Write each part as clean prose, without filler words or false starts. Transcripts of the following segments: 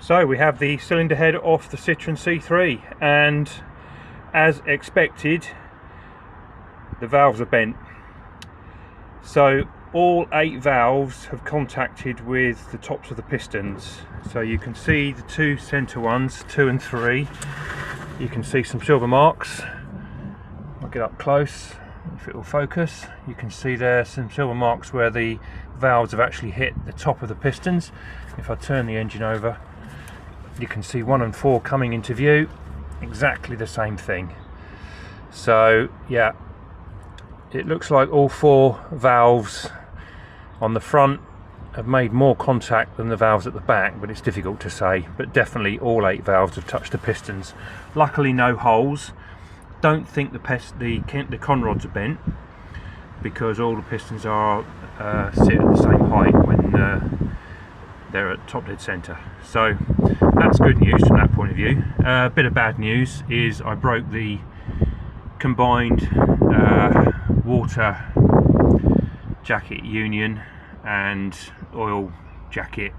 So we have the cylinder head off the Citroen C3, and as expected the valves are bent. So all 8 valves have contacted with the tops of the pistons. So you can see the 2 centre ones, 2 and 3. You can see some silver marks. I'll get up close if it will focus. You can see there some silver marks where the valves have actually hit the top of the pistons. If I turn the engine over, you can see 1 and 4 coming into view, exactly the same thing. So yeah, it looks like all 4 valves on the front have made more contact than the valves at the back, but it's difficult to say. But definitely all 8 valves have touched the pistons. Luckily no holes. Don't think the conrods are bent, because all the pistons are sit at the same height when they're at top dead centre. So that's good news from that point of view. A bit of bad news is I broke the combined water jacket union and oil jacket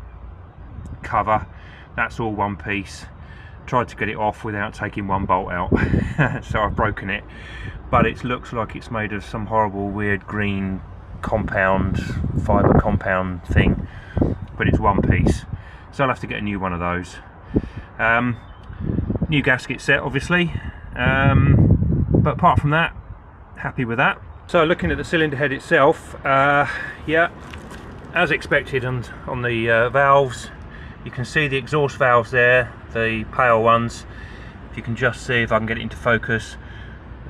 cover. That's all one piece. Tried to get it off without taking one bolt out, so I've broken it. But it looks like it's made of some horrible weird green compound, fibre compound thing, but it's one piece, so I'll have to get a new one of those. New gasket set obviously, but apart from that, happy with that. So looking at the cylinder head itself, yeah, as expected on the valves, you can see the exhaust valves there, the pale ones. If you can just see, if I can get it into focus,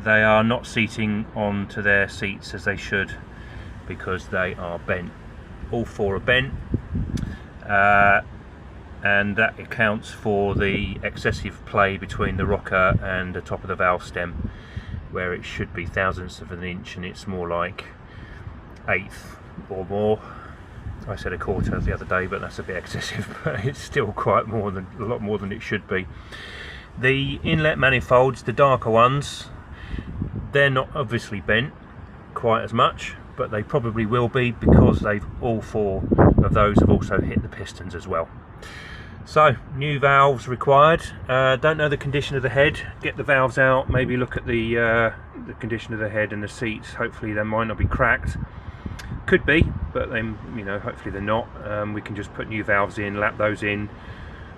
they are not seating onto their seats as they should, because they are bent. All 4 are bent, and that accounts for the excessive play between the rocker and the top of the valve stem, where it should be thousandths of an inch and it's more like 1/8 or more. I said 1/4 the other day, but that's a bit excessive, but it's still quite a lot more than it should be. The inlet manifolds, the darker ones, they're not obviously bent quite as much, but they probably will be, because all 4 of those have also hit the pistons as well. So new valves required. Don't know the condition of the head. Get the valves out, maybe look at the condition of the head and the seats. Hopefully they might not be cracked. Could be, but then, you know, hopefully they're not. We can just put new valves in, lap those in,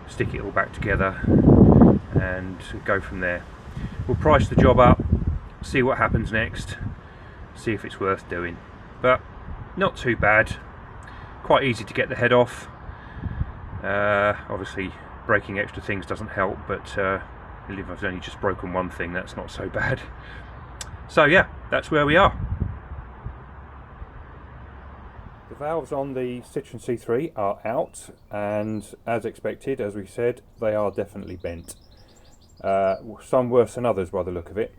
stick it all back together and go from there. We'll price the job up, see what happens next, see if it's worth doing. But not too bad, quite easy to get the head off. Obviously breaking extra things doesn't help, but if I've only just broken one thing, that's not so bad. So yeah, that's where we are. The valves on the Citroen C3 are out, and as expected, as we said, they are definitely bent. Some worse than others by the look of it.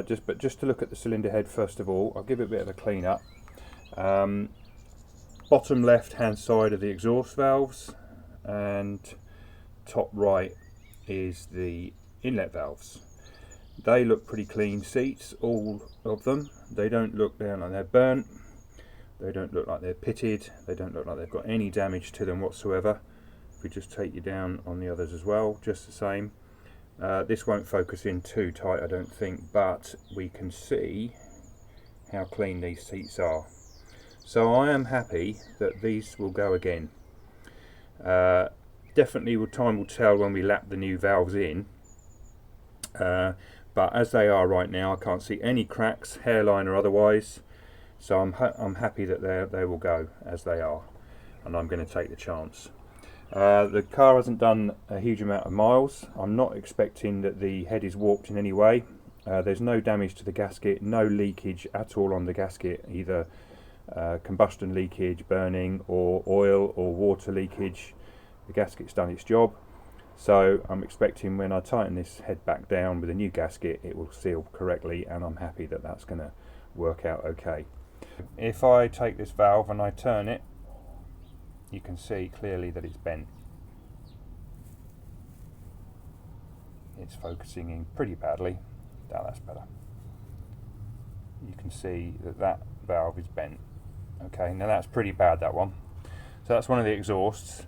Just to look at the cylinder head first of all, I'll give it a bit of a clean up. Bottom left hand side of the exhaust valves, and top right is the inlet valves. They look pretty clean seats, all of them. They don't look like they're burnt. They don't look like they're pitted. They don't look like they've got any damage to them whatsoever. If we just take you down on the others as well, just the same. This won't focus in too tight, I don't think, but we can see how clean these seats are. So I am happy that these will go again. Definitely time will tell when we lap the new valves in, but as they are right now, I can't see any cracks, hairline or otherwise. So I'm happy that they will go as they are, and I'm going to take the chance. The car hasn't done a huge amount of miles. I'm not expecting that the head is warped in any way. There's no damage to the gasket, no leakage at all on the gasket, either combustion leakage, burning, or oil or water leakage. The gasket's done its job. So I'm expecting when I tighten this head back down with a new gasket, it will seal correctly, and I'm happy that that's going to work out okay. If I take this valve and I turn it, you can see clearly that it's bent. It's focusing in pretty badly. Now that's better. You can see that valve is bent. Okay, now that's pretty bad, that one. So that's one of the exhausts.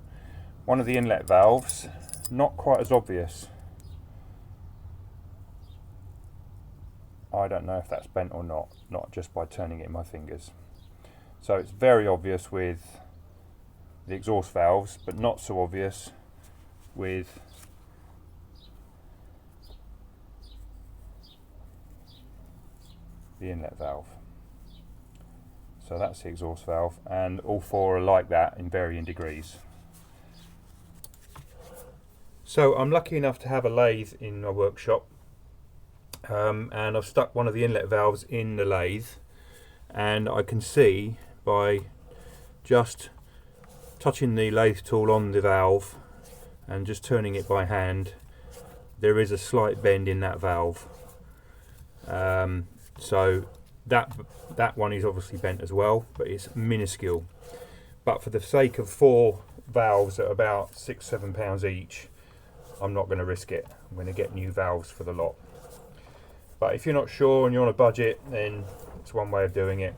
one of the inlet valves, not quite as obvious. I don't know if that's bent or not just by turning it in my fingers. So it's very obvious with the exhaust valves, but not so obvious with the inlet valve. So that's the exhaust valve, and all four are like that in varying degrees. So I'm lucky enough to have a lathe in my workshop, and I've stuck one of the inlet valves in the lathe, and I can see by just touching the lathe tool on the valve and just turning it by hand, there is a slight bend in that valve. So that one is obviously bent as well, but it's minuscule. But for the sake of 4 valves at about £6-7 each, I'm not going to risk it. I'm going to get new valves for the lot. But if you're not sure and you're on a budget, then it's one way of doing it.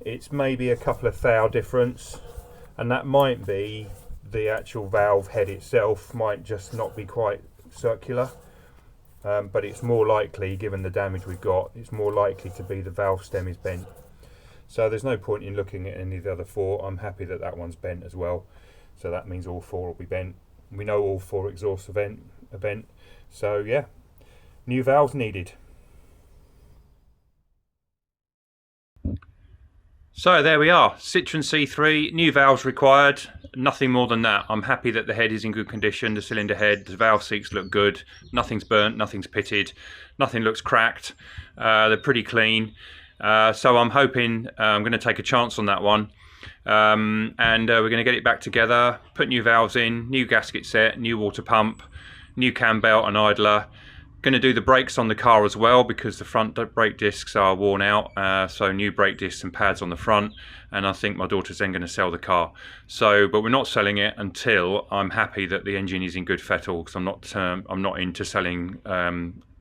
It's maybe a couple of thou difference, and that might be the actual valve head itself might just not be quite circular. But it's more likely, given the damage we've got, it's more likely to be the valve stem is bent. So there's no point in looking at any of the other 4. I'm happy that that one's bent as well. So that means all 4 will be bent. We know all 4 exhausts are bent. So yeah, new valves needed. So there we are, Citroen C3, new valves required, nothing more than that. I'm happy that the head is in good condition, the cylinder head, the valve seats look good, nothing's burnt, nothing's pitted, nothing looks cracked, they're pretty clean. So I'm hoping, I'm going to take a chance on that one, and we're going to get it back together, put new valves in, new gasket set, new water pump, new cam belt and idler. Going to do the brakes on the car as well, because the front brake discs are worn out, so new brake discs and pads on the front, and I think my daughter's then going to sell the car. So, but we're not selling it until I'm happy that the engine is in good fettle, because I'm not into selling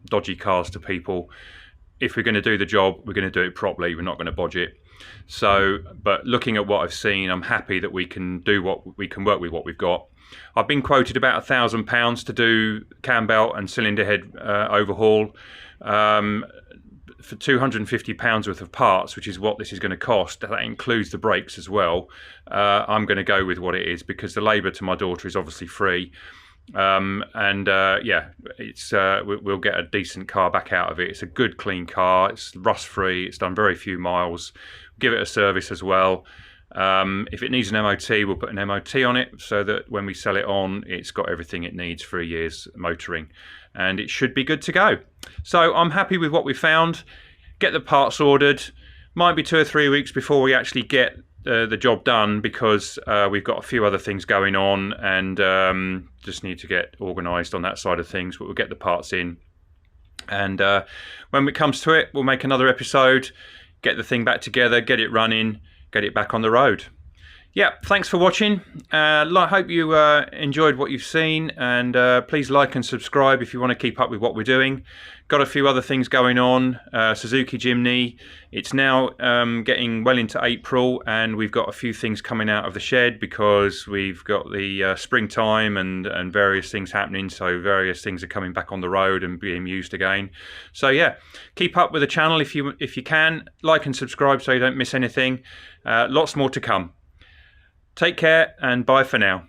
dodgy cars to people. If we're going to do the job, we're going to do it properly. We're not going to bodge it. So, but looking at what I've seen, I'm happy that we can work with what we've got. I've been quoted about £1,000 to do cam belt and cylinder head overhaul for £250 worth of parts, which is what this is going to cost. That includes the brakes as well. I'm going to go with what it is, because the labour to my daughter is obviously free. Yeah, it's we'll get a decent car back out of it. It's a good clean car, it's rust free, it's done very few miles. Give it a service as well. If it needs an MOT, we'll put an MOT on it, so that when we sell it on, it's got everything it needs for a year's motoring, and it should be good to go. So I'm happy with what we found. Get the parts ordered. Might be 2 or 3 weeks before we actually get the job done, because we've got a few other things going on, and just need to get organised on that side of things. But we'll get the parts in, and when it comes to it, we'll make another episode, get the thing back together, get it running, get it back on the road. Yeah, thanks for watching. I hope you enjoyed what you've seen, and please like and subscribe if you want to keep up with what we're doing. Got a few other things going on. Suzuki Jimny, it's now getting well into April, and we've got a few things coming out of the shed, because we've got the springtime and various things happening, so various things are coming back on the road and being used again. So yeah, keep up with the channel if you can. Like and subscribe so you don't miss anything. Lots more to come. Take care, and bye for now.